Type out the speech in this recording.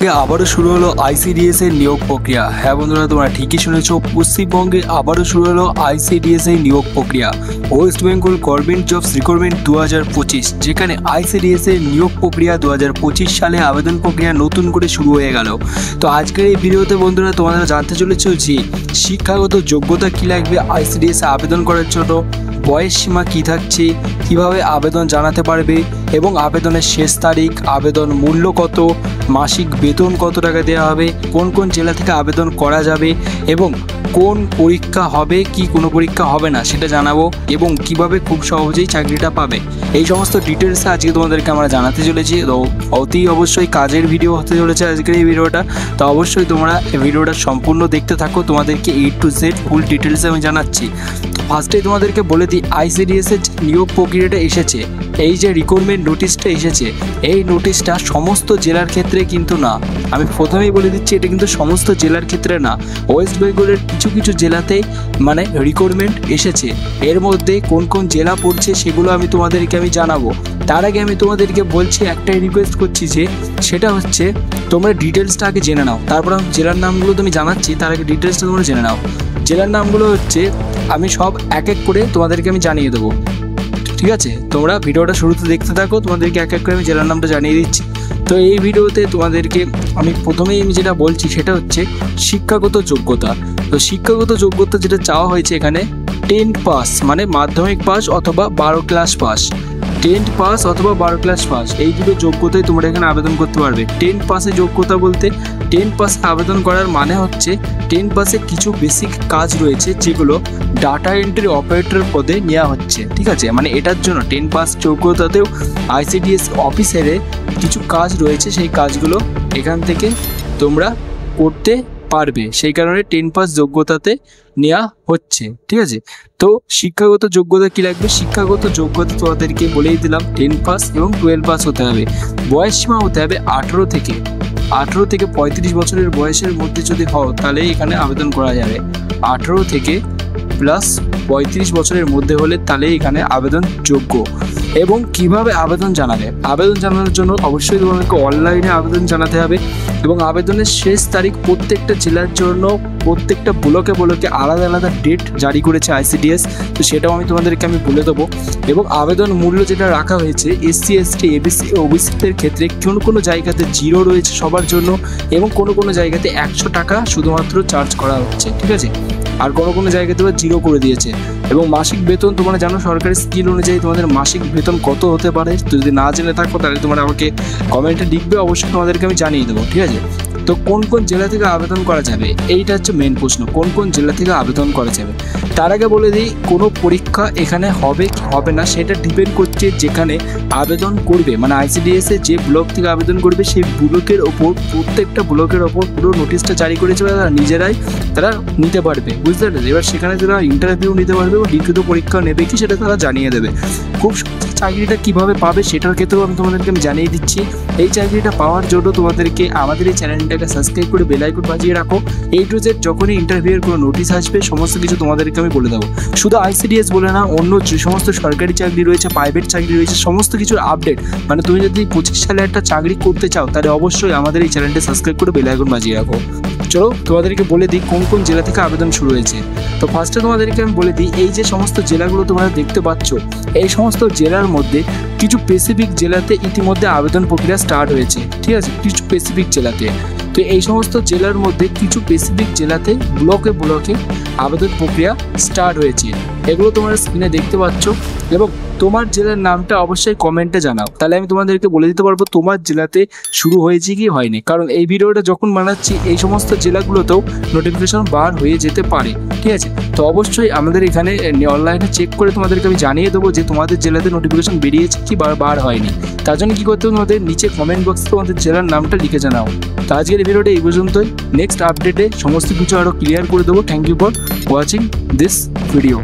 আবারও শুরু হলো আইসিডিএস এর নিয়োগ প্রক্রিয়া। হ্যাঁ বন্ধুরা, তোমরা ঠিকই শুনেছো, পশ্চিমবঙ্গে আবারও শুরু হলো আইসিডিএস এর নিয়োগ প্রক্রিয়া, West Bengal government jobs recruitment 2025, যেখানে আইসিডিএস এর নিয়োগ প্রক্রিয়া 2025 সালে আবেদন প্রক্রিয়া নতুন করে শুরু হয়ে গেল। তো আজকের এই ভিডিওতে বন্ধুরা তোমরা জানতে চলেছো যে শিক্ষাগত যোগ্যতা কী লাগবে আইসিডিএস এ আবেদন করার জন্য, বয়স সীমা কী থাকছে, কিভাবে আবেদন জানাতে পারবে এবং আবেদনের শেষ তারিখ, আবেদন মূল্য কত, মাসিক বেতন কত টাকা দেওয়া হবে, কোন কোন জেলা থেকে আবেদন করা যাবে এবং কোন পরীক্ষা হবে কি কোনো পরীক্ষা হবে না সেটা জানাবো এবং কিভাবে খুব সহজেই চাকরিটা পাবে, এই সমস্ত ডিটেলসে আজকে তোমাদেরকে আমরা জানাতে চলেছি। তো অতি অবশ্যই কাজের ভিডিও হতে চলেছে আজকের এই ভিডিওটা। তো অবশ্যই তোমরা এই ভিডিওটা সম্পূর্ণ দেখতে থাকো, তোমাদেরকে A to Z ফুল ডিটেলসে আমি জানাচ্ছি। তো ফার্স্টেই তোমাদেরকে বলে দিই, আইসিডিএস এর নিয়োগ প্রক্রিয়াটা এসেছে, এই যে রিক্রুটমেন্ট নোটিশটা এসেছে, এই নোটিশটা সমস্ত জেলার ক্ষেত্রে কিন্তু না। আমি প্রথমেই বলে দিচ্ছি, এটা কিন্তু সমস্ত জেলার ক্ষেত্রে না, ওয়েস্ট বেঙ্গলের কিছু কিছু জেলাতে মানে রিক্রুটমেন্ট এসেছে। এর মধ্যে কোন কোন জেলা পড়ছে সেগুলো তোমাদেরকে আমি জানাবো। তার আগে আমি তোমাদেরকে বলছি, একটাই রিকোয়েস্ট করছি যে সেটা হচ্ছে তোমরা ডিটেলসটা আগে জেনে নাও, তারপর জেলার নামগুলো তুমি জানাচ্ছি, তার আগে ডিটেলসটা তোমরা জেনে নাও। জেলার নামগুলো হচ্ছে আমি সব এক এক করে তোমাদেরকে আমি জানিয়ে দেবো, ঠিক আছে? তোমরা ভিডিওটা শুরুতে দেখতে থাকো, তোমাদেরকে এক এক করে আমি জেলার নামটা জানিয়ে দিচ্ছি। তো এই ভিডিওতে তোমাদেরকে আমি প্রথমেই যেটা বলছি সেটা হচ্ছে শিক্ষাগত যোগ্যতা। তো শিক্ষাগত যোগ্যতা যেটা চাওয়া হয়েছে এখানে 10 পাস, মানে মাধ্যমিক পাস অথবা 12 ক্লাস পাস, 10 পাস অথবা 12 ক্লাস পাস, এই দুটো যোগ্যতায় তোমরা এখানে আবেদন করতে পারবে। 10 পাসে যোগ্যতা বলতে 10 পাসে আবেদন করার মানে হচ্ছে 10 পাসে কিছু বেসিক কাজ রয়েছে যেগুলো ডাটা এন্ট্রি অপারেটর পদে নেওয়া হচ্ছে, ঠিক আছে? মানে এটার জন্য 10 পাস যোগ্যতাতেও আইসিডিএস অফিসারে কিছু কাজ রয়েছে, সেই কাজগুলো এখান থেকে তোমরা করতে পারবে, সেই কারণে 10 পাস যোগ্যতাতে নেওয়া হচ্ছে, ঠিক আছে? তো শিক্ষাগত যোগ্যতা কী লাগবে? শিক্ষাগত যোগ্যতা তোমাদেরকে বলেই দিলাম, 10 পাস এবং 12 পাস হতে হবে। বয়স সীমা হতে হবে 18 থেকে 35 বছরের বয়সের মধ্যে যদি হও তাহলে এখানে আবেদন করা যাবে। 18 থেকে প্লাস 35 বছরের মধ্যে হলে তাহলে এখানে আবেদন যোগ্য। এবং কিভাবে আবেদন জানাবে? আবেদন জানানোর জন্য অবশ্যই তোমাদেরকে অনলাইনে আবেদন জানাতে হবে এবং আবেদনের শেষ তারিখ প্রত্যেকটা জেলার জন্য প্রত্যেকটা ব্লকে আলাদা আলাদা ডেট জারি করেছে আইসিডিএস, তো সেটাও তোমাদেরকে আমি বলে দেবো। এবং আবেদন মূল্য যেটা রাখা হয়েছে SC ST ABC OBCদের ক্ষেত্রে কোনো জায়গাতে 0 রয়েছে সবার জন্য এবং কোনো জায়গাতে 100 টাকা শুধুমাত্র চার্জ করা হচ্ছে, ঠিক আছে? আর কোনো জায়গাতে 0 করে দিয়েছে। এবং মাসিক বেতন তোমরা জানো সরকারি স্কিল অনুযায়ী তোমাদের মাসিক বেতন কত হতে পারে, যদি না জেনে থাকো তাহলে তোমরা আমাকে কমেন্টে লিখবে, অবশ্যই তোমাদেরকে আমি জানিয়ে দেবো, ঠিক আছে? তো কোন কোন জেলা থেকে আবেদন করা যাবে, এইটা হচ্ছে মেন প্রশ্ন, কোন কোন জেলা থেকে আবেদন করা যাবে। তার আগে বলে দিই, কোনো পরীক্ষা এখানে হবে কি হবে না সেটা ডিপেন্ড করছে যেখানে আবেদন করবে, মানে আইসিডিএসে যে ব্লক থেকে আবেদন করবে সেই ব্লকের ওপর, প্রত্যেকটা ব্লকের ওপর পুরো নোটিশটা জারি করেছে, তারা নিজেরাই তারা নিতে পারবে, বুঝতে পারলে? এবার সেখানে তারা ইন্টারভিউ নিতে পারবে বা লিখিত পরীক্ষা নেবে কি সেটা তারা জানিয়ে দেবে। খুব চাকরিটা কিভাবে পাবে সেটার ক্ষেত্রেও আমি তোমাদেরকে জানিয়ে দিচ্ছি। এই চাকরিটা পাওয়ার জন্য তোমাদেরকে আমাদের এই চ্যানেলটাকে সাবস্ক্রাইব করে বেল আইকন বাজিয়ে রাখো। A to Z যখনই ইন্টারভিউয়ের কোনো নোটিশ আসবে সমস্ত কিছু তোমাদেরকে আমি বলে দেবো। শুধু আইসিডিএস বলে না, অন্য যে সমস্ত সরকারি চাকরি রয়েছে, প্রাইভেট চাকরি রয়েছে, সমস্ত কিছুর আপডেট, মানে তুমি যদি 25 সালে একটা চাকরি করতে চাও তাহলে অবশ্যই আমাদের এই চ্যানেলটা সাবস্ক্রাইব করে বেল আইকন বাজিয়ে রাখো। চলো তোমাদেরকে বলে দিই কোন কোন জেলা থেকে আবেদন শুরু হয়েছে। তো ফার্স্টে তোমাদেরকে আমি বলে দিই, এই যে সমস্ত জেলাগুলো তোমরা দেখতে পাচ্ছ, এই সমস্ত জেলার মধ্যে কিছু স্পেসিফিক জেলাতে ইতিমধ্যে আবেদন প্রক্রিয়া স্টার্ট হয়েছে, ঠিক আছে? কিছু স্পেসিফিক জেলাতে। তো এই সমস্ত জেলার মধ্যে কিছু স্পেসিফিক জেলাতে ব্লকে আবেদন প্রক্রিয়া স্টার্ট হয়েছে, এগুলো তোমরা স্ক্রিনে দেখতে পাচ্ছ। এবং তোমার জেলার নামটা অবশ্যই কমেন্টে জানাও, তাহলে আমি তোমাদেরকে বলে দিতে পারবো তোমার জেলাতে শুরু হয়েছে কি হয়নি, কারণ এই ভিডিওটা যখন বানাচ্ছি এই সমস্ত জেলাগুলোতেও নোটিফিকেশন বার হয়ে যেতে পারে, ঠিক আছে? তো অবশ্যই আমাদের এখানে অনলাইনে চেক করে তোমাদেরকে আমি জানিয়ে দেবো যে তোমাদের জেলাতে নোটিফিকেশন বেরিয়েছে কি বার হয়নি। তার জন্য কী করতে হবে, তোমাদের নিচে কমেন্ট বক্সে তোমাদের জেলার নামটা লিখে জানাও। তো আজকের এই ভিডিওটা এই পর্যন্তই, নেক্সট আপডেটে সমস্ত কিছু আরও ক্লিয়ার করে দেবো। Thank you for watching this video.